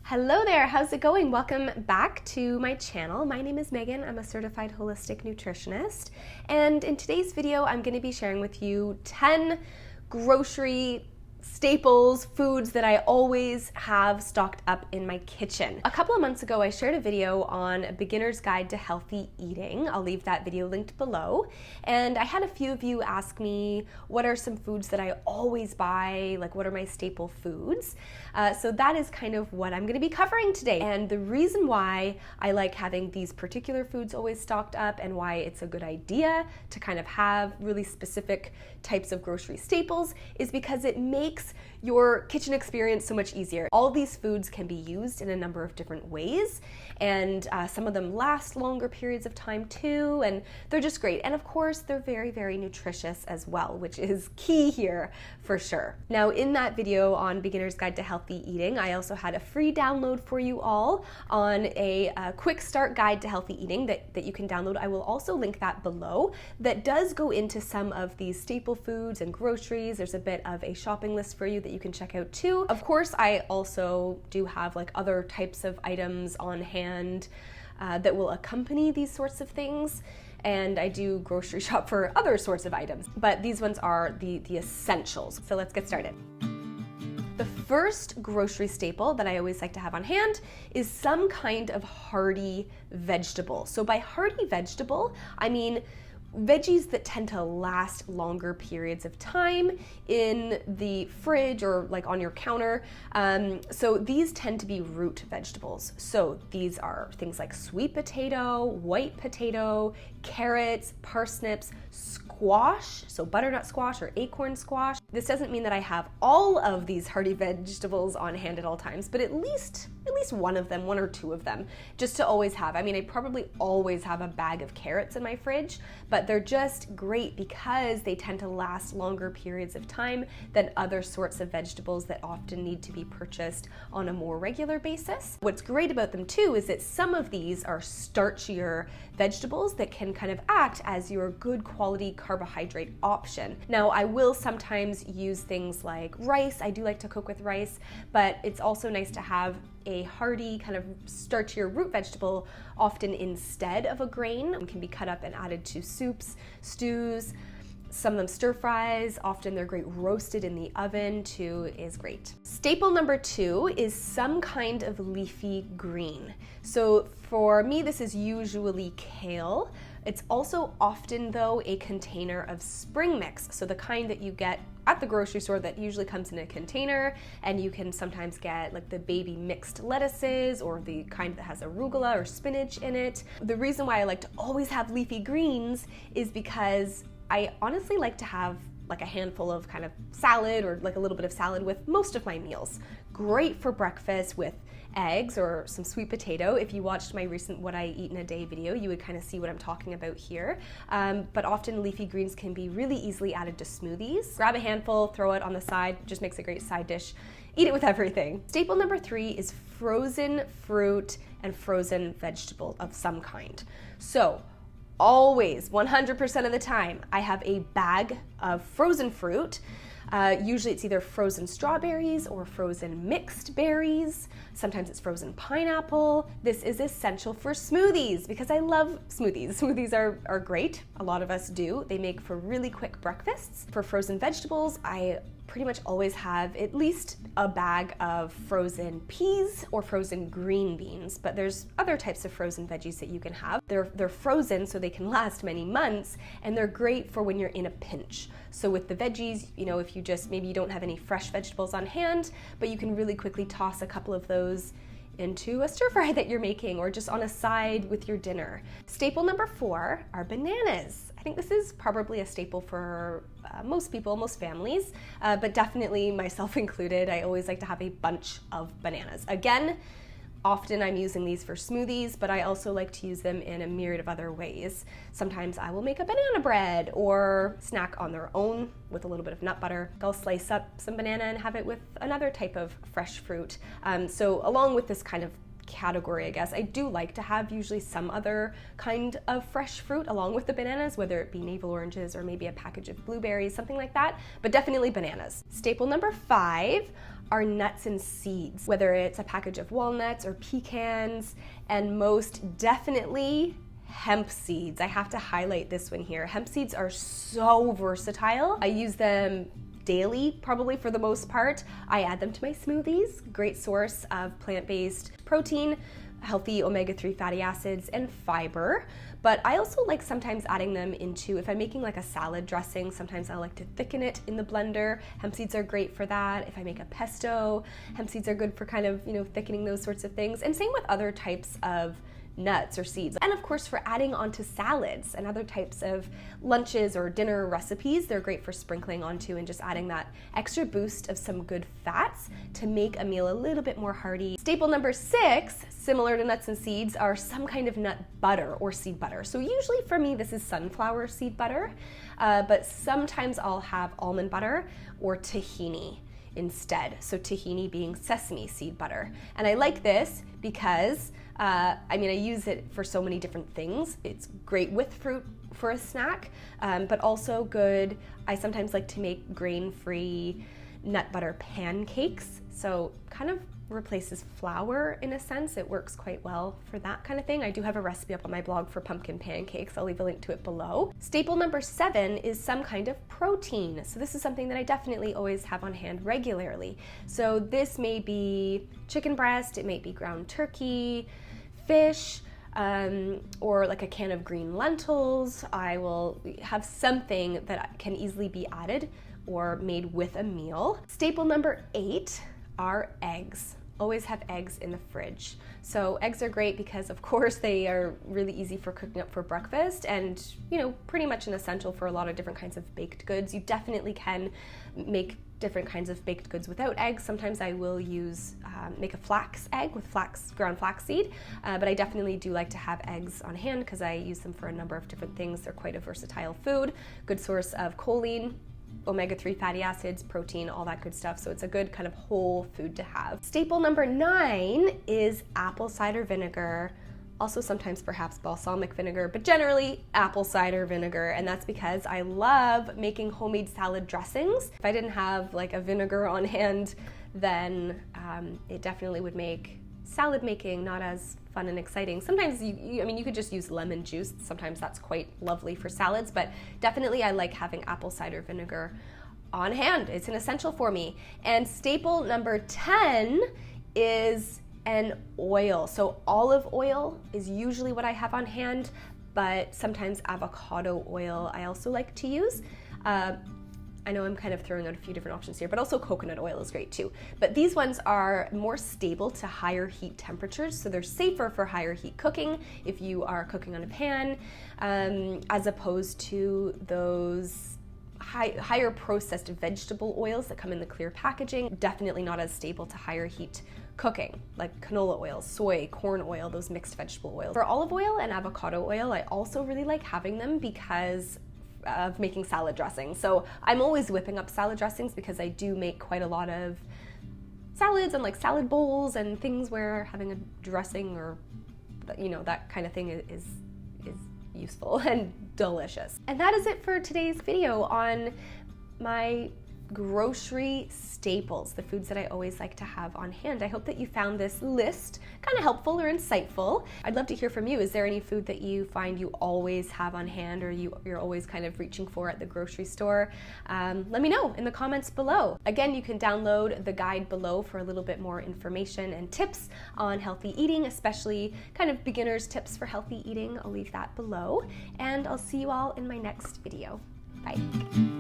Hello there, how's it going? Welcome back to my channel. My name is Megan. I'm a certified holistic nutritionist, and in today's video I'm going to be sharing with you 10 grocery staples, foods that I always have stocked up in my kitchen. A couple of months ago I shared a video on a beginner's guide to healthy eating. I'll leave that video linked below, and I had a few of you ask me what are some foods that I always buy, like what are my staple foods. So that is kind of what I'm going to be covering today, and the reason why I like having these particular foods always stocked up and why it's a good idea to kind of have really specific types of grocery staples is because it makes your kitchen experience so much easier. All of these foods can be used in a number of different ways, and some of them last longer periods of time too, and they're just great. And of course, they're very, very nutritious as well, which is key here for sure. Now, in that video on Beginner's Guide to Healthy Eating, I also had a free download for you all on a quick start guide to healthy eating that you can download. I will also link that below. That does go into some of these staple foods and groceries. There's a bit of a shopping list for you that you can check out too. Of course, I also do have like other types of items on hand that will accompany these sorts of things, and I do grocery shop for other sorts of items, but these ones are the essentials. So let's get started. The first grocery staple that I always like to have on hand is some kind of hearty vegetable. So by hearty vegetable, I mean veggies that tend to last longer periods of time in the fridge or like on your counter. So these tend to be root vegetables. So these are things like sweet potato, white potato, carrots, parsnips, squash, so butternut squash or acorn squash. This doesn't mean that I have all of these hearty vegetables on hand at all times, but at least one of them, one or two of them, just to always have. I mean, I probably always have a bag of carrots in my fridge, but they're just great because they tend to last longer periods of time than other sorts of vegetables that often need to be purchased on a more regular basis. What's great about them too is that some of these are starchier vegetables that can kind of act as your good quality carbohydrate option. Now, I will sometimes use things like rice. I do like to cook with rice, but it's also nice to have a hearty kind of starchier root vegetable often instead of a grain. It can be cut up and added to soups, stews, some of them stir fries. Often they're great roasted in the oven too, is great. Staple number 2 is some kind of leafy green. So for me, this is usually kale. It's also often though a container of spring mix. So the kind that you get at the grocery store that usually comes in a container, and you can sometimes get like the baby mixed lettuces or the kind that has arugula or spinach in it. The reason why I like to always have leafy greens is because I honestly like to have like a handful of kind of salad or like a little bit of salad with most of my meals. Great for breakfast with eggs or some sweet potato. If you watched my recent What I Eat in a Day video, you would kind of see what I'm talking about here. But often leafy greens can be really easily added to smoothies. Grab a handful, throw it on the side, just makes a great side dish. Eat it with everything. Staple number 3 is frozen fruit and frozen vegetable of some kind. So always, 100% of the time, I have a bag of frozen fruit. Usually it's either frozen strawberries or frozen mixed berries. Sometimes it's frozen pineapple. This is essential for smoothies because I love smoothies. Smoothies are great. A lot of us do. They make for really quick breakfasts. For frozen vegetables, I pretty much always have at least a bag of frozen peas or frozen green beans, but there's other types of frozen veggies that you can have. They're frozen so they can last many months, and they're great for when you're in a pinch. So with the veggies, you know, if you just, maybe you don't have any fresh vegetables on hand, but you can really quickly toss a couple of those into a stir fry that you're making or just on a side with your dinner. Staple number 4 are bananas. I think this is probably a staple for most people, most families, but definitely myself included. I always like to have a bunch of bananas. Again, often I'm using these for smoothies, but I also like to use them in a myriad of other ways. Sometimes I will make a banana bread or snack on their own with a little bit of nut butter. I'll slice up some banana and have it with another type of fresh fruit. So along with this kind of category, I guess. I do like to have usually some other kind of fresh fruit along with the bananas, whether it be navel oranges or maybe a package of blueberries, something like that, but definitely bananas. Staple number 5 are nuts and seeds, whether it's a package of walnuts or pecans, and most definitely hemp seeds. I have to highlight this one here. Hemp seeds are so versatile. I use them daily, probably for the most part. I add them to my smoothies. Great source of plant-based protein, healthy omega-3 fatty acids, and fiber. But I also like sometimes adding them into, if I'm making like a salad dressing, sometimes I like to thicken it in the blender. Hemp seeds are great for that. If I make a pesto, hemp seeds are good for kind of, thickening those sorts of things. And same with other types of nuts or seeds. And of course, for adding onto salads and other types of lunches or dinner recipes, they're great for sprinkling onto and just adding that extra boost of some good fats to make a meal a little bit more hearty. Staple number 6, similar to nuts and seeds, are some kind of nut butter or seed butter. So usually for me, this is sunflower seed butter, but sometimes I'll have almond butter or tahini instead. So tahini being sesame seed butter. And I like this because I use it for so many different things. It's great with fruit for a snack, but also good. I sometimes like to make grain-free nut butter pancakes. So kind of replaces flour in a sense. It works quite well for that kind of thing. I do have a recipe up on my blog for pumpkin pancakes. I'll leave a link to it below. Staple number 7 is some kind of protein. So this is something that I definitely always have on hand regularly. So this may be chicken breast, it may be ground turkey, fish, or like a can of green lentils. I will have something that can easily be added or made with a meal. Staple number 8 are eggs. Always have eggs in the fridge. So eggs are great because of course they are really easy for cooking up for breakfast and pretty much an essential for a lot of different kinds of baked goods. You definitely can make different kinds of baked goods without eggs. Sometimes I will use, make a flax egg with ground flaxseed, but I definitely do like to have eggs on hand because I use them for a number of different things. They're quite a versatile food, good source of choline, omega-3 fatty acids, protein, all that good stuff. So it's a good kind of whole food to have. Staple number 9 is apple cider vinegar. Also sometimes perhaps balsamic vinegar, but generally apple cider vinegar. And that's because I love making homemade salad dressings. If I didn't have like a vinegar on hand, then it definitely would make salad making not as fun and exciting. Sometimes you could just use lemon juice. Sometimes that's quite lovely for salads, but definitely I like having apple cider vinegar on hand. It's an essential for me. And staple number 10 is an oil. So olive oil is usually what I have on hand, but sometimes avocado oil I also like to use. I know I'm kind of throwing out a few different options here, but also coconut oil is great too. But these ones are more stable to higher heat temperatures, so they're safer for higher heat cooking if you are cooking on a pan, as opposed to those higher processed vegetable oils that come in the clear packaging. Definitely not as stable to higher heat cooking, like canola oil, soy, corn oil, those mixed vegetable oils. For olive oil and avocado oil, I also really like having them because of making salad dressing. So I'm always whipping up salad dressings because I do make quite a lot of salads and like salad bowls and things where having a dressing or that kind of thing is useful and delicious. And that is it for today's video on my grocery staples, the foods that I always like to have on hand. I hope that you found this list kind of helpful or insightful. I'd love to hear from you. Is there any food that you find you always have on hand or you're always kind of reaching for at the grocery store? Let me know in the comments below. Again, you can download the guide below for a little bit more information and tips on healthy eating, especially kind of beginner's tips for healthy eating. I'll leave that below, and I'll see you all in my next video. Bye.